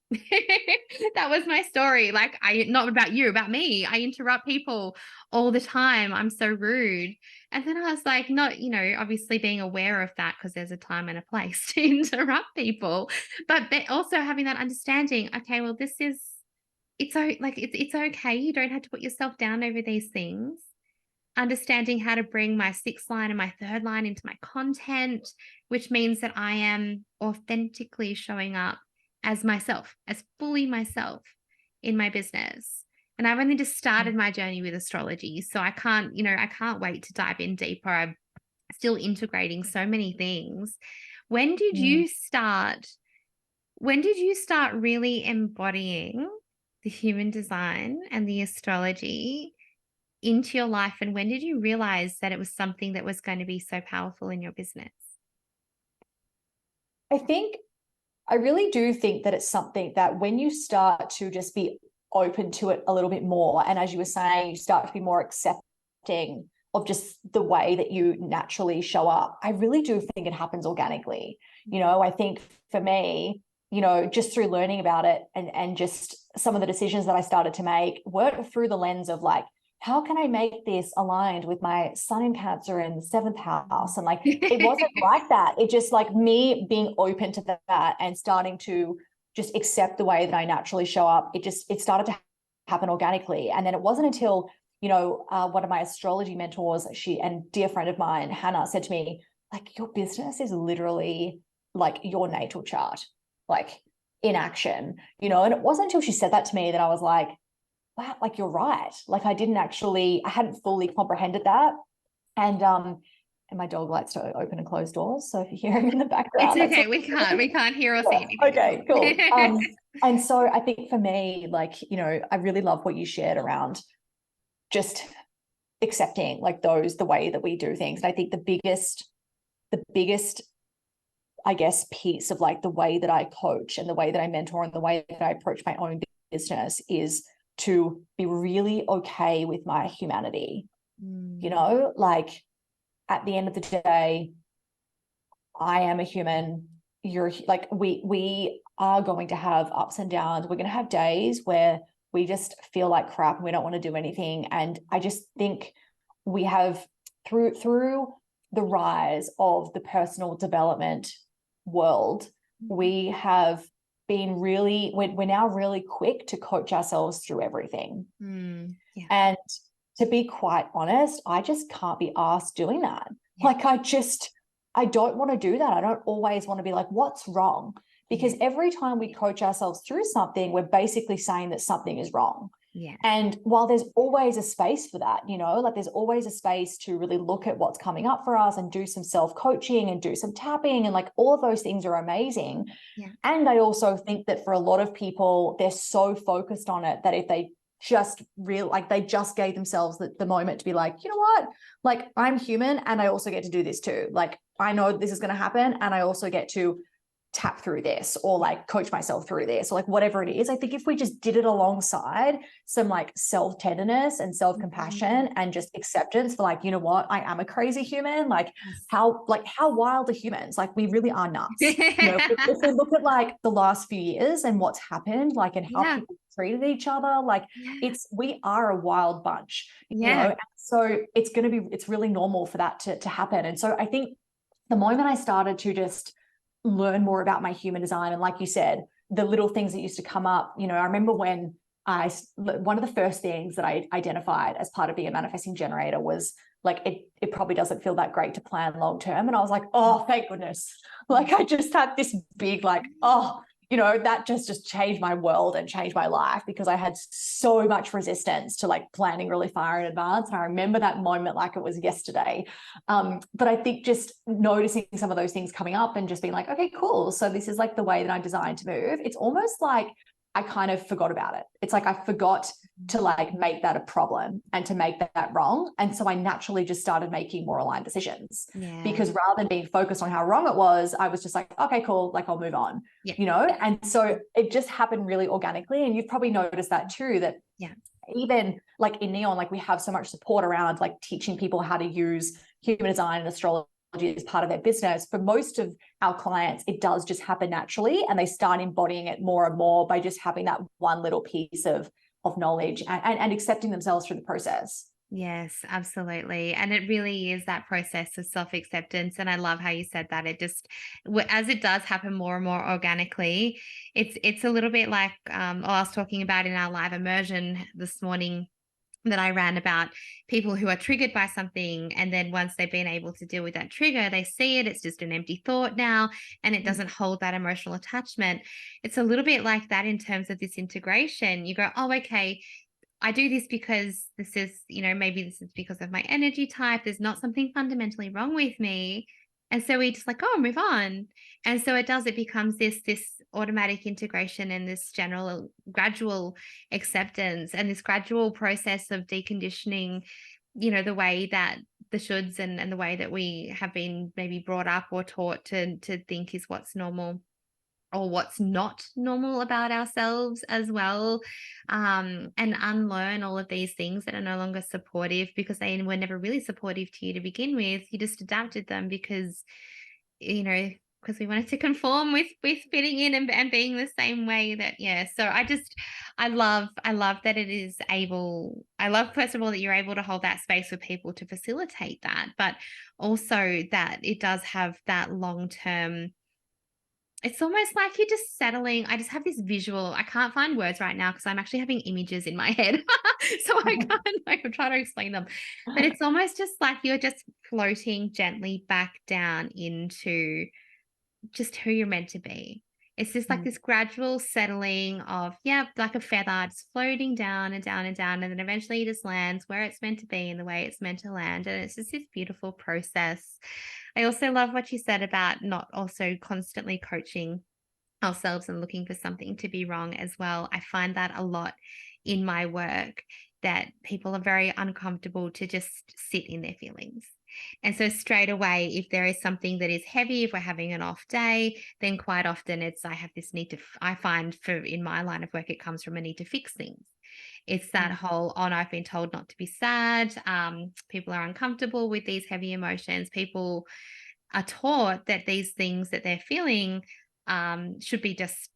That was my story. Like, not about you, about me. I interrupt people all the time. I'm so rude. And then I was like, not, obviously being aware of that, because there's a time and a place to interrupt people, but also having that understanding, okay, well, it's okay. You don't have to put yourself down over these things. Understanding how to bring my 6th line and my 3rd line into my content, which means that I am authentically showing up as myself, as fully myself in my business. And I've only just started my journey with astrology, so I can't wait to dive in deeper. I'm still integrating so many things. When did you start really embodying the human design and the astrology into your life, and when did you realize that it was something that was going to be so powerful in your business? I really do think that it's something that when you start to just be open to it a little bit more, and as you were saying, you start to be more accepting of just the way that you naturally show up, I really do think it happens organically. I think for me, just through learning about it and just some of the decisions that I started to make weren't through the lens of like, how can I make this aligned with my sun in Cancer in the 7th house? And like, it wasn't like that. It just like me being open to that and starting to just accept the way that I naturally show up. It started to happen organically. And then it wasn't until, one of my astrology mentors, and dear friend of mine, Hannah, said to me, like, your business is literally like your natal chart, like in action, and it wasn't until she said that to me that I was like, wow, like, you're right. Like, I hadn't fully comprehended that. And my dog likes to open and close doors. So if you hear him in the background, it's okay. We can't hear or see anything. Okay, cool. And so I think for me, like, I really love what you shared around just accepting like the way that we do things. And I think the biggest, I guess, piece of like the way that I coach and the way that I mentor and the way that I approach my own business is to be really okay with my humanity. Like, at the end of the day, I am a human. You're like, we are going to have ups and downs. We're going to have days where we just feel like crap and we don't want to do anything. And I just think we have through the rise of the personal development world, we have been we're now really quick to coach ourselves through everything. Yeah. And to be quite honest, I just can't be asked doing that. Yeah. Like, I don't want to do that. I don't always want to be like, what's wrong? Because every time we coach ourselves through something, we're basically saying that something is wrong. Yeah. And while there's always a space for that, like there's always a space to really look at what's coming up for us and do some self-coaching and do some tapping, and like all of those things are amazing. Yeah. And I also think that for a lot of people, they're so focused on it that if they just they just gave themselves the moment to be like, you know what, like, I'm human and I also get to do this too. Like, I know this is going to happen and I also get to tap through this, or like coach myself through this, or like whatever it is. I think if we just did it alongside some like self-tenderness and self-compassion and just acceptance for like, you know what, I am a crazy human. Like, how wild are humans? Like, we really are nuts. If we look at like the last few years and what's happened, like, and how people treated each other, like we are a wild bunch, so it's really normal for that to happen. And so I think the moment I started to just learn more about my human design, and like you said, the little things that used to come up, I remember when one of the first things that I identified as part of being a manifesting generator was like, it probably doesn't feel that great to plan long term. And I was like, oh, thank goodness. Like, I just had this big, like, oh, that just changed my world and changed my life, because I had so much resistance to like planning really far in advance. And I remember that moment like it was yesterday. But I think just noticing some of those things coming up and just being like, okay, cool. So this is like the way that I'm designed to move. It's almost like I kind of forgot about it. It's like I forgot to like make that a problem and to make that wrong. And so I naturally just started making more aligned decisions, because rather than being focused on how wrong it was, I was just like, okay, cool. Like I'll move on, And so it just happened really organically. And you've probably noticed that too, that even like in Neon, like we have so much support around like teaching people how to use human design and astrology as part of their business. For most of our clients, it does just happen naturally, and they start embodying it more and more by just having that one little piece of knowledge and accepting themselves through the process. Yes, absolutely. And it really is that process of self-acceptance. And I love how you said that. It just, as it does happen more and more organically, it's a little bit like I was talking about in our live immersion this morning that I ran, about people who are triggered by something, and then once they've been able to deal with that trigger, they see it's just an empty thought now, and it doesn't hold that emotional attachment. It's a little bit like that in terms of this integration. You go, oh, okay, I do this because this is, maybe this is because of my energy type. There's not something fundamentally wrong with me. And so we just like, oh, move on. And so it becomes this automatic integration and this general gradual acceptance and this gradual process of deconditioning, the way that the shoulds and the way that we have been maybe brought up or taught to think is what's normal, or what's not normal about ourselves as well, and unlearn all of these things that are no longer supportive, because they were never really supportive to you to begin with. You just adapted them because we wanted to conform with fitting in and being the same way that, so I love that it is able. I love, first of all, that you're able to hold that space for people to facilitate that, but also that it does have that long-term. It's almost like you're just settling. I just have this visual. I can't find words right now because I'm actually having images in my head. So I can't, I'm trying to explain them. But it's almost just like you're just floating gently back down into just who you're meant to be. It's just like this gradual settling of, like a feather, just floating down and down and down. And then eventually it just lands where it's meant to be in the way it's meant to land. And it's just this beautiful process. I also love what you said about not also constantly coaching ourselves and looking for something to be wrong as well. I find that a lot in my work, that people are very uncomfortable to just sit in their feelings. And so straight away, if there is something that is heavy, if we're having an off day, then quite often I have this need to, I find in my line of work, it comes from a need to fix things. It's that whole, oh no, I've been told not to be sad. People are uncomfortable with these heavy emotions. People are taught that these things that they're feeling should be just,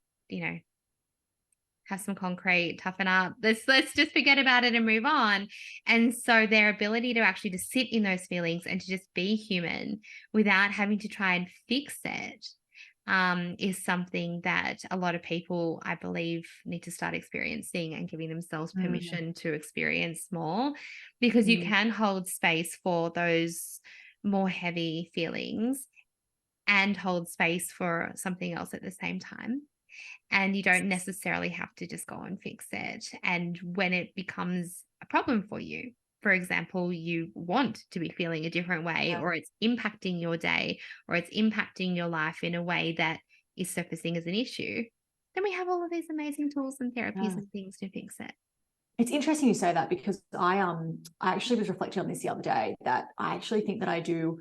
have some concrete, toughen up. Let's just forget about it and move on. And so their ability to actually just sit in those feelings and to just be human without having to try and fix it is something that a lot of people, I believe, need to start experiencing and giving themselves permission to experience more, because you can hold space for those more heavy feelings and hold space for something else at the same time. And you don't necessarily have to just go and fix it. And when it becomes a problem for you, for example, you want to be feeling a different way, or it's impacting your day, or it's impacting your life in a way that is surfacing as an issue, then we have all of these amazing tools and therapies and things to fix it. It's interesting you say that, because I actually was reflecting on this the other day, that I actually think that I do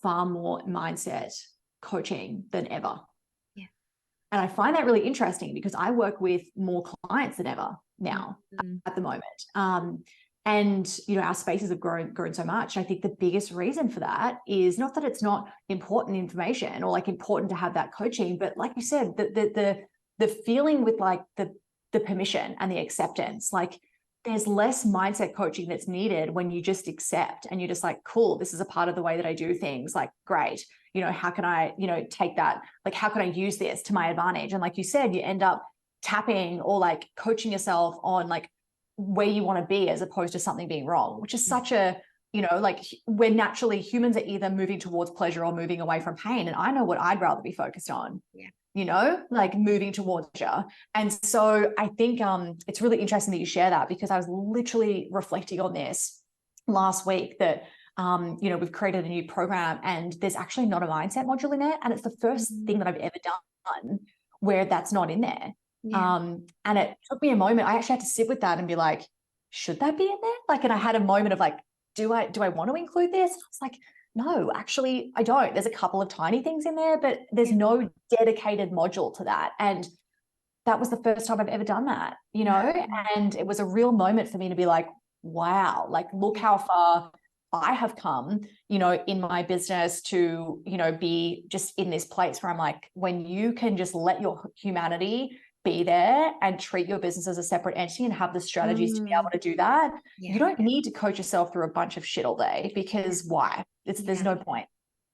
far more mindset coaching than ever. And I find that really interesting, because I work with more clients than ever now at the moment. And, our spaces have grown so much. I think the biggest reason for that is not that it's not important information or like important to have that coaching, but like you said, the feeling with like the permission and the acceptance, like there's less mindset coaching that's needed when you just accept and you're just like, cool, this is a part of the way that I do things. Like, great. How can I, take that? Like, how can I use this to my advantage? And like you said, you end up tapping or like coaching yourself on like where you want to be as opposed to something being wrong, which is such a, you know, like we're naturally, humans are either moving towards pleasure or moving away from pain. And I know what I'd rather be focused on. You know, like moving towards pleasure. And so I think it's really interesting that you share that, because I was literally reflecting on this last week that you know, we've created a new program and there's actually not a mindset module in it. And it's the first thing that I've ever done where that's not in there. And it took me a moment. I actually had to sit with that and be like, should that be in there? Like, and I had a moment of like, do I want to include this? And I was like, no, actually, I don't. There's a couple of tiny things in there, but there's no dedicated module to that. And that was the first time I've ever done that, you know, and it was a real moment for me to be like, wow, like, look how far I have come, you know, in my business to, you know, be just in this place where I'm like, when you can just let your humanity be there and treat your business as a separate entity and have the strategies to be able to do that, you don't need to coach yourself through a bunch of shit all day, because why? There's no point.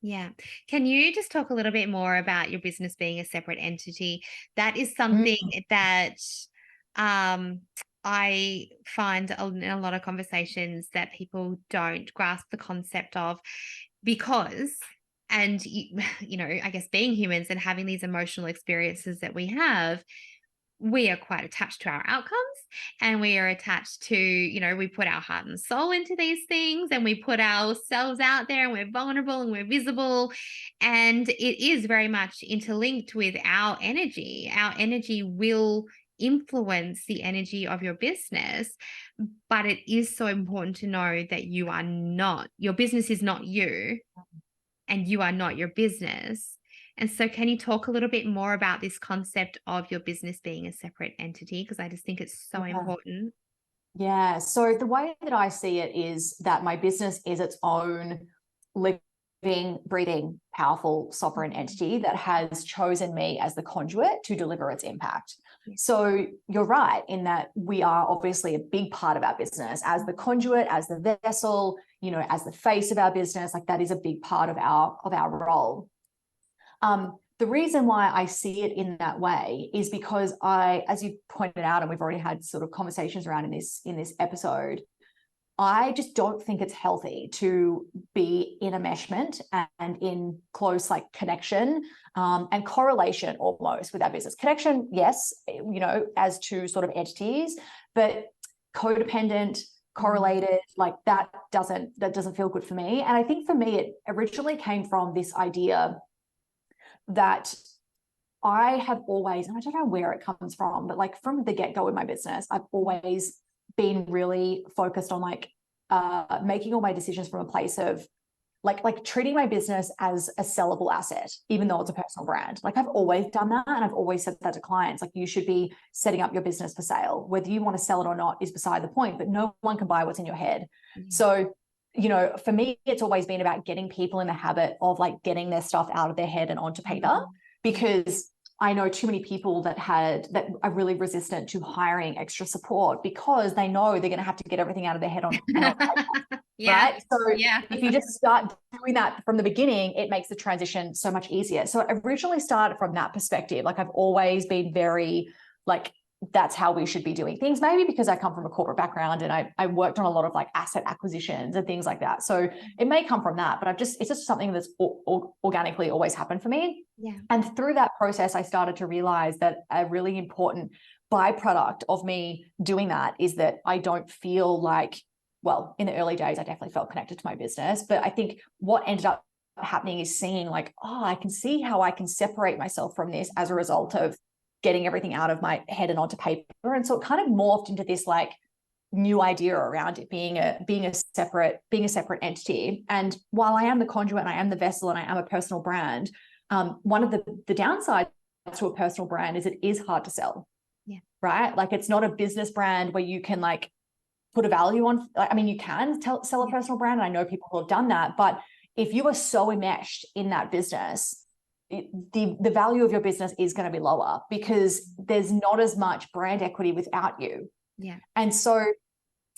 Yeah. Can you just talk a little bit more about your business being a separate entity? That is something that I find in a lot of conversations that people don't grasp the concept of, because, and you know, I guess being humans and having these emotional experiences that we have, we are quite attached to our outcomes, and we are attached to, you know, we put our heart and soul into these things, and we put ourselves out there, and we're vulnerable and we're visible, and it is very much interlinked with our energy. Our energy will influence the energy of your business, but it is so important to know that you are not, your business is not you, and you are not your business. And so can you talk a little bit more about this concept of your business being a separate entity? Because I just think it's so important. Yeah. So the way that I see it is that my business is its own living, breathing, powerful, sovereign entity that has chosen me as the conduit to deliver its impact. So you're right in that we are obviously a big part of our business as the conduit, as the vessel, you know, as the face of our business. Like, that is a big part of our role. The reason why I see it in that way is because as you pointed out, and we've already had sort of conversations around in this episode, I just don't think it's healthy to be in enmeshment and in close like connection and correlation almost with our business. Connection, yes, you know, as two sort of entities, but codependent, correlated, like that doesn't feel good for me. And I think for me, it originally came from this idea that I have always, and I don't know where it comes from, but like from the get-go in my business, I've always been really focused on like making all my decisions from a place of like treating my business as a sellable asset, even though it's a personal brand. Like, I've always done that, and I've always said that to clients. Like, you should be setting up your business for sale. Whether you want to sell it or not is beside the point, but no one can buy what's in your head. So, you know, for me, it's always been about getting people in the habit of like getting their stuff out of their head and onto paper, because I know too many people that are really resistant to hiring extra support because they know they're going to have to get everything out of their head on paper, right? So if you just start doing that from the beginning, it makes the transition so much easier. So it originally started from that perspective. Like, I've always been very like, that's how we should be doing things, maybe because I come from a corporate background and I worked on a lot of like asset acquisitions and things like that. So it may come from that, but it's just something that's organically always happened for me. And through that process, I started to realize that a really important byproduct of me doing that is that I don't feel like, well, in the early days, I definitely felt connected to my business, but I think what ended up happening is seeing like, oh, I can see how I can separate myself from this as a result of getting everything out of my head and onto paper. And so it kind of morphed into this like new idea around it being a separate entity. And while I am the conduit and I am the vessel and I am a personal brand, one of the downsides to a personal brand is it is hard to sell. Right? Like, it's not a business brand where you can like put a value on. I mean, you can sell a personal brand, and I know people who have done that, but if you are so enmeshed in that business, the value of your business is going to be lower because there's not as much brand equity without you. And so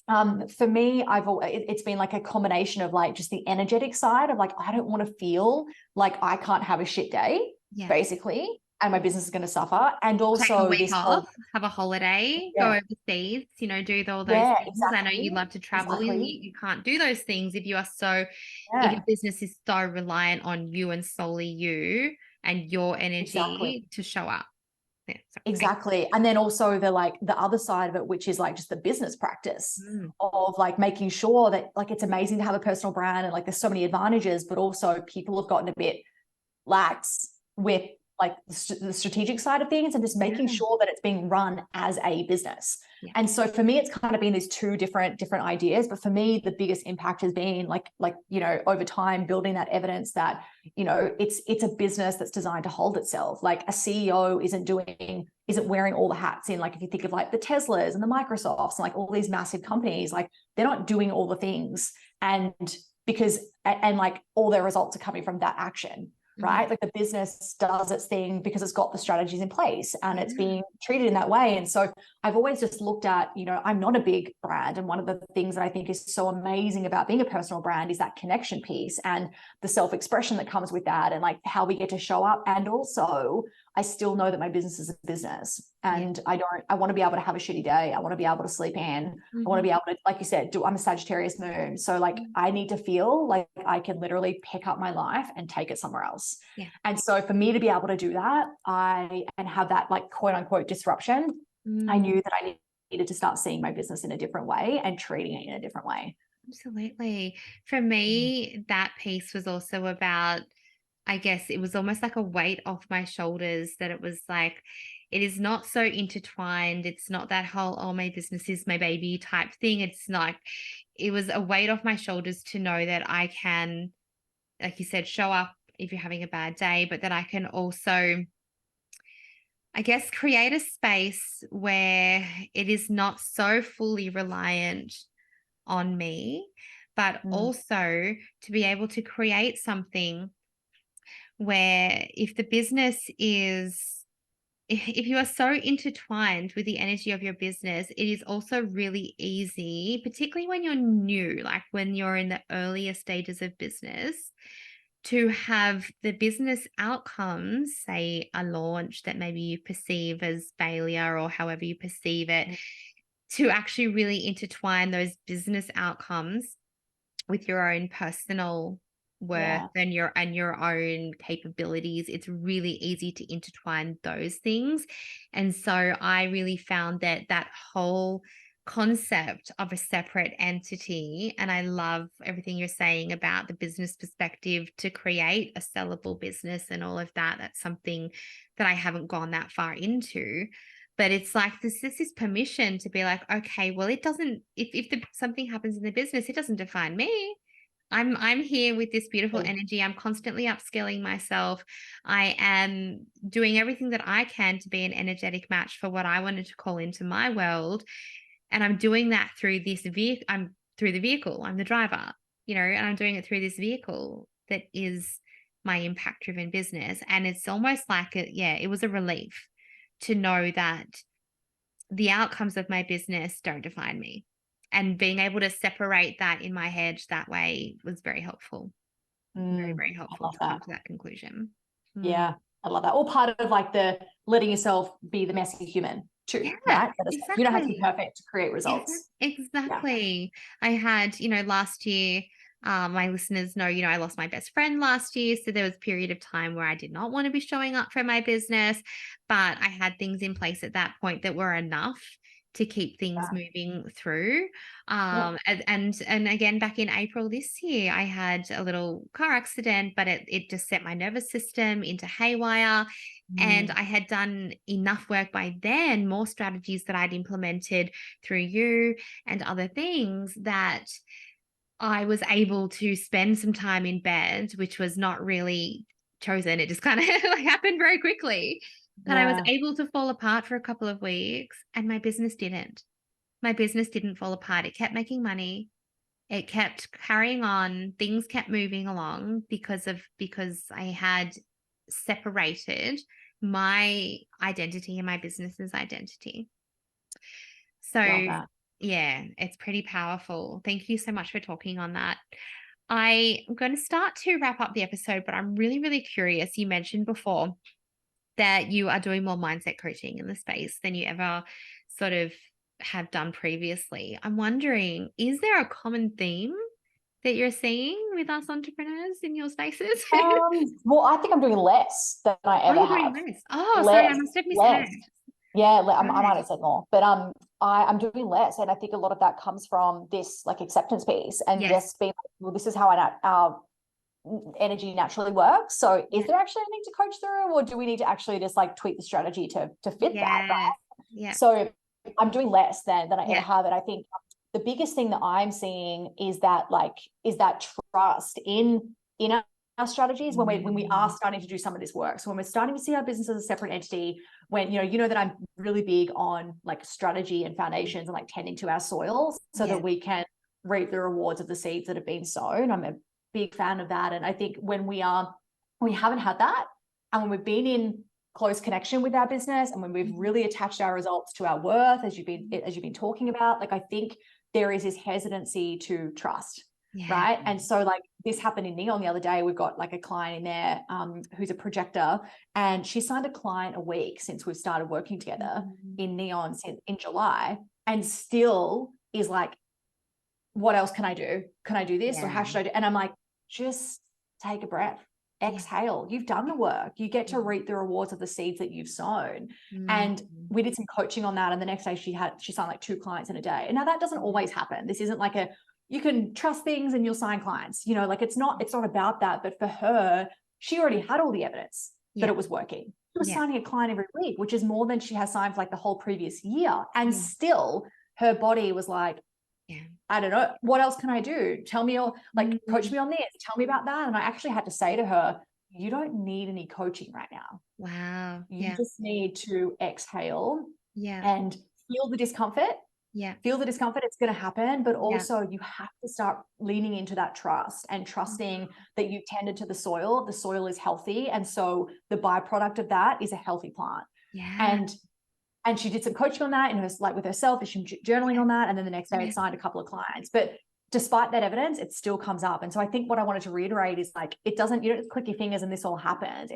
for me, it's been like a combination of like just the energetic side of like, I don't want to feel like I can't have a shit day, basically. and my business is going to suffer. And Take a also week this whole, off, have a holiday, go yeah, overseas, do all those yeah, things. I know you exactly. love to travel. Exactly. You can't do those things if you are so, if your Yeah, business is so reliant on you and solely you and your exactly. energy to show up. Yeah, okay. Exactly. And then also the other side of it, which is like just the business practice Mm, of like making sure that like it's amazing to have a personal brand and like there's so many advantages, but also people have gotten a bit lax with like the strategic side of things and just making yeah, sure that it's being run as a business. yeah. And so for me, it's kind of been these two different ideas. But for me, the biggest impact has been like over time building that evidence that it's a business that's designed to hold itself. Like a CEO isn't wearing all the hats in, like if you think of like the Teslas and the Microsofts and like all these massive companies, like they're not doing all the things and like all their results are coming from that action, right? Like the business does its thing because it's got the strategies in place and it's being treated in that way. And so I've always just looked at, I'm not a big brand. And one of the things that I think is so amazing about being a personal brand is that connection piece and the self-expression that comes with that and like how we get to show up. And also I still know that my business is a business and I want to be able to have a shitty day. I want to be able to sleep in. I want to be able to, like you said, I'm a Sagittarius moon. So like I need to feel like I can literally pick up my life and take it somewhere else. Yeah. And so for me to be able to do that, and have that like quote unquote disruption, I knew that I needed to start seeing my business in a different way and treating it in a different way. Absolutely. For me, that piece was also about, I guess it was almost like a weight off my shoulders, that it was like, it is not so intertwined. It's not that whole, oh, my business is my baby type thing. It's not, it was a weight off my shoulders to know that I can, like you said, show up if you're having a bad day, but that I can also, I guess, create a space where it is not so fully reliant on me, but also to be able to create something where if the business is, if you are so intertwined with the energy of your business, it is also really easy, particularly when you're new, like when you're in the earlier stages of business, to have the business outcomes, say a launch that maybe you perceive as failure or however you perceive it, to actually really intertwine those business outcomes with your own personal worth and your own capabilities. It's really easy to intertwine those things. And so I really found that whole concept of a separate entity, and I love everything you're saying about the business perspective to create a sellable business and all of that. That's something that I haven't gone that far into. But it's like this is permission to be like, okay, well, it doesn't, if something happens in the business, it doesn't define me. I'm here with this beautiful energy. I'm constantly upskilling myself. I am doing everything that I can to be an energetic match for what I wanted to call into my world. And I'm doing that through this vehicle. I'm through the vehicle. I'm the driver, and I'm doing it through this vehicle that is my impact driven business. And it's almost like it was a relief to know that the outcomes of my business don't define me. And being able to separate that in my head that way was very helpful. Very, very I helpful love to come that. to that conclusion. Yeah, I love that. All part of like the letting yourself be the messy human too, Yeah, right? You don't have to be exactly. perfect to create results. Yeah. Exactly. I had, last year, my listeners know, I lost my best friend last year. So there was a period of time where I did not want to be showing up for my business, but I had things in place at that point that were enough to keep things moving through. Yeah. And again, back in April this year, I had a little car accident, but it just set my nervous system into haywire. And I had done enough work by then, more strategies that I'd implemented through you and other things, that I was able to spend some time in bed, which was not really chosen. It just kind of like happened very quickly. But I was Yeah. able to fall apart for a couple of weeks, and my business didn't. My business didn't fall apart. It kept making money. It kept carrying on. Things kept moving along because I had separated my identity and my business's identity. So Love that. yeah, it's pretty powerful. Thank you so much for talking on that. I'm going to start to wrap up the episode, but I'm really, really curious. You mentioned before that you are doing more mindset coaching in the space than you ever sort of have done previously. I'm wondering, is there a common theme that you're seeing with us entrepreneurs in your spaces? Well, I think I'm doing less than I Oh, ever you're doing have. less. Oh, sorry, I Less, must have misheard. less. Yeah, I might Right. have said more, but I'm doing less, and I think a lot of that comes from this like acceptance piece and Yes. just being like, well, this is how our energy naturally works. So, is Yeah. there actually anything to coach through, or do we need to actually just like tweak the strategy to fit that? Right. Yes. Yeah. So, I'm doing less than I ever Yeah. have, and I think the biggest thing that I'm seeing is that trust in our strategies when we are starting to do some of this work. So when we're starting to see our business as a separate entity, when you know that I'm really big on like strategy and foundations and like tending to our soils so that we can reap the rewards of the seeds that have been sown. I'm a big fan of that. And I think when we haven't had that, and when we've been in close connection with our business, and when we've really attached our results to our worth, as you've been talking about, like I think there is this hesitancy to trust. Yeah. Right. And so like this happened in Neon the other day. We've got like a client in there who's a projector, and she signed a client a week since we've started working together in Neon in July, and still is like, what else can I do? Can I do this? Or how should I do? And I'm like, just take a breath, exhale. You've done the work. You get to reap the rewards of the seeds that you've sown. And we did some coaching on that. And the next day she signed like 2 clients in a day. And now that doesn't always happen. This isn't like you can trust things and you'll sign clients, like it's not about that. But for her, she already had all the evidence that it was working. She was signing a client every week, which is more than she has signed for like the whole previous year. And still her body was like, I don't know, what else can I do? Tell me, or like coach me on this, tell me about that. And I actually had to say to her, you don't need any coaching right now. Wow. You just need to exhale and feel the discomfort. Feel the discomfort, it's going to happen, but also you have to start leaning into that trust and trusting that you've tended to the soil is healthy, and so the byproduct of that is a healthy plant. And she did some coaching on that in her, like with herself, and she journaling on that, and then the next day it signed a couple of clients. But despite that evidence, it still comes up. And so I think what I wanted to reiterate is like, you don't just click your fingers and this all happens.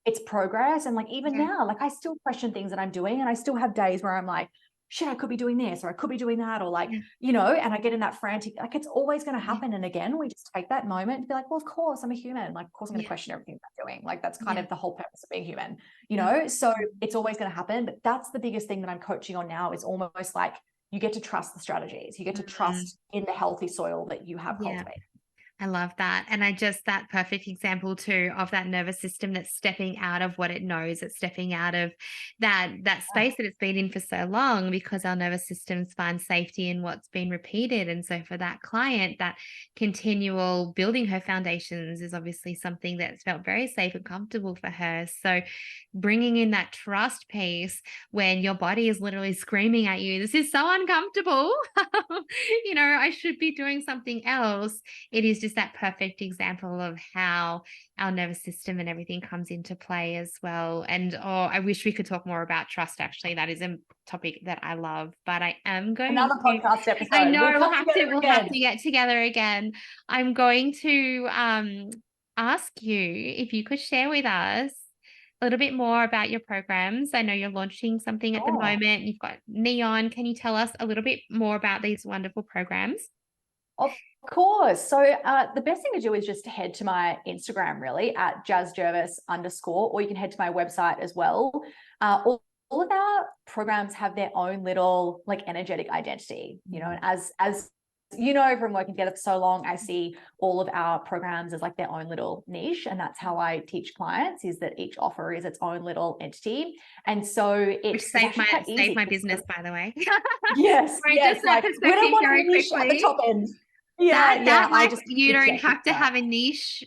It's progress. And like even now, like I still question things that I'm doing, and I still have days where I'm like, shit, I could be doing this, or I could be doing that, or like, and I get in that frantic, like it's always going to happen. And again, we just take that moment to be like, well, of course I'm a human. Like, of course I'm going to question everything I'm doing. Like that's kind of the whole purpose of being human, so it's always going to happen. But that's the biggest thing that I'm coaching on now, is almost like you get to trust the strategies. You get to trust in the healthy soil that you have cultivated. I love that. And that perfect example too of that nervous system that's stepping out of what it knows. It's stepping out of that space that it's been in for so long, because our nervous systems find safety in what's been repeated. And so for that client, that continual building her foundations is obviously something that's felt very safe and comfortable for her. So bringing in that trust piece when your body is literally screaming at you, this is so uncomfortable. I should be doing something else. It is just that perfect example of how our nervous system and everything comes into play as well. And I wish we could talk more about trust. Actually, that is a topic that I love, but I am going another podcast episode. I know we'll have to get together again. I'm going to ask you if you could share with us a little bit more about your programs. I know you're launching something at the moment. You've got Neon. Can you tell us a little bit more about these wonderful programs? Of course. So the best thing to do is just to head to my Instagram, really, at Jazze Jervis _, or you can head to my website as well. All of our programs have their own little like energetic identity, and as from working together for so long, I see all of our programs as like their own little niche. And that's how I teach clients, is that each offer is its own little entity. And so it's saved my business, by the way. Yes. Right, yes. just that like, we don't want very a niche quickly. At the top end. You don't have to have a niche,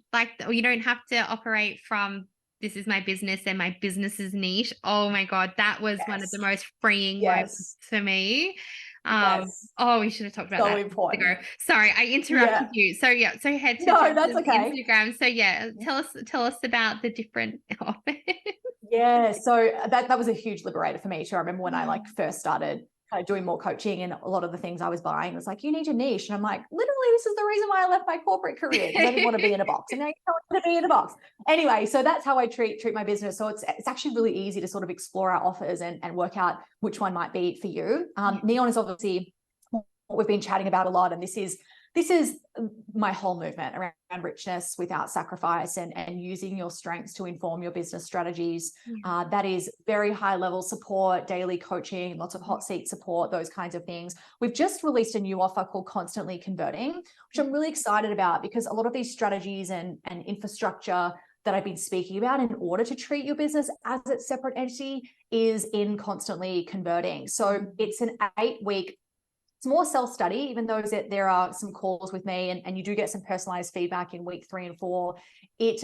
you don't have to operate from this is my business and my business is niche. Oh my God, that was one of the most freeing moments for me. We should have talked about that important. Sorry, I interrupted you. So head to that's okay. Instagram. So tell us about the different offers. So that was a huge liberator for me too. I remember when I like first started doing more coaching, and a lot of the things I was buying was like, you need your niche. And I'm like, literally, this is the reason why I left my corporate career, because I didn't want to be in a box. And now you don't want to be in a box. Anyway, so that's how I treat my business. So it's actually really easy to sort of explore our offers and work out which one might be for you. Neon is obviously what we've been chatting about a lot. And this is my whole movement around richness without sacrifice, and using your strengths to inform your business strategies. That is very high level support, daily coaching, lots of hot seat support, those kinds of things. We've just released a new offer called Constantly Converting, which I'm really excited about, because a lot of these strategies and infrastructure that I've been speaking about in order to treat your business as its separate entity is in Constantly Converting. So it's an 8-week, it's more self-study, even though there are some calls with me, and you do get some personalized feedback in week 3 and 4. It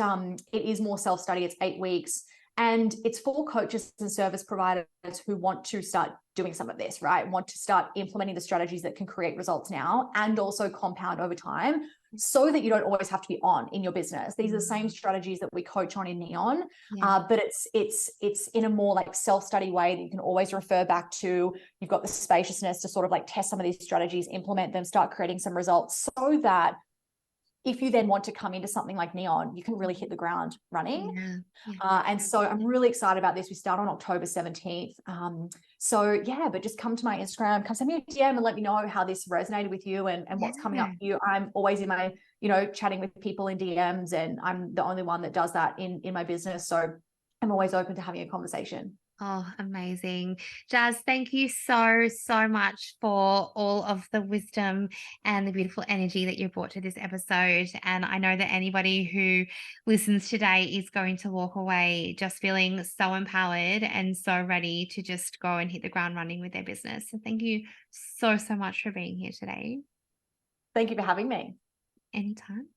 is more self-study. It's 8 weeks, and it's for coaches and service providers who want to start doing some of this, right? Want to start implementing the strategies that can create results now and also compound over time, so that you don't always have to be on in your business. These are the same strategies that we coach on in Neon, but it's in a more like self-study way that you can always refer back to. You've got the spaciousness to sort of like test some of these strategies, implement them, start creating some results, so that if you then want to come into something like Neon, you can really hit the ground running. And so I'm really excited about this. We start on October 17th. So yeah, but just come to my Instagram, come send me a DM and let me know how this resonated with you, and what's coming up for you. I'm always in my, chatting with people in DMs, and I'm the only one that does that in my business. So I'm always open to having a conversation. Oh, amazing. Jazz, thank you so, so much for all of the wisdom and the beautiful energy that you brought to this episode. And I know that anybody who listens today is going to walk away just feeling so empowered and so ready to just go and hit the ground running with their business. So thank you so, so much for being here today. Thank you for having me. Anytime.